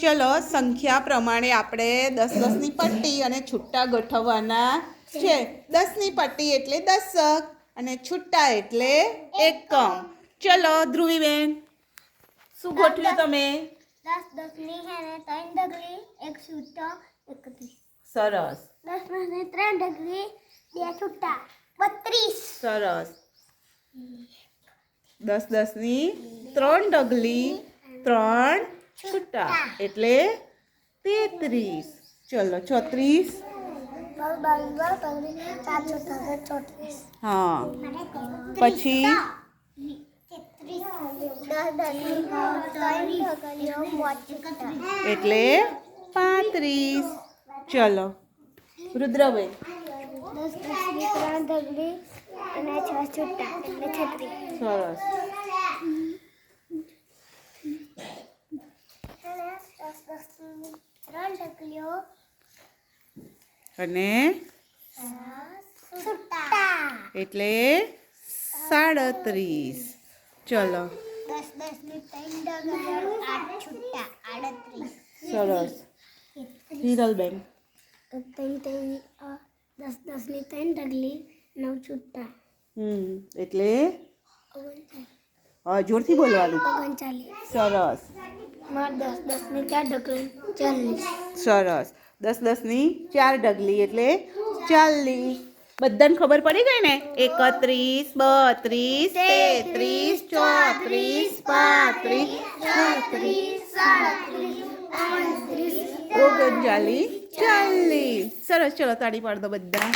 ચલો સંખ્યા પ્રમાણે આપણે 10 10ની પટ્ટી અને છૂટા ગોઠવવાના છે. 10ની પટ્ટી એટલે દશક અને છૂટા એટલે એકમ. ચલો ધ્રુવીબેન, શું ગોઠવ્યું તમે? 10 10ની હે ને 3 ડગલી 1 છૂટો 31. સરસ. 10 10ની 3 ડગલી 2 છૂટા 32. સરસ. 10 10ની 3 ડગલી 3 છૂટા એટલે 33. ચલો 34. હા, પછી 10 એટલે 35. ચલો રુદ્રબેન. 10 10ની 3 ડગલી અને 6 છૂટા એટલે 36. સરસ. 10 10ની 3 ડગલીઓ અને છૂટા એટલે 37. ચલો 10 10ની 3 ડગલીઓ 8 છૂટા 38. સરસ. હિરલબેન. 10 10ની 3 ડગલી 9 છૂટા એટલે જોરથી બોલવાનું. 39. સરસ. 10 10ની 4 ડગલી 40. સરસ. 10 10ની 4 ડગલી એટલે 40. બધાને ખબર પડી ગઈ ને? 31 32 33 34 35 36 39 40. સરસ. ચલો તાળી પાડ દો બધા.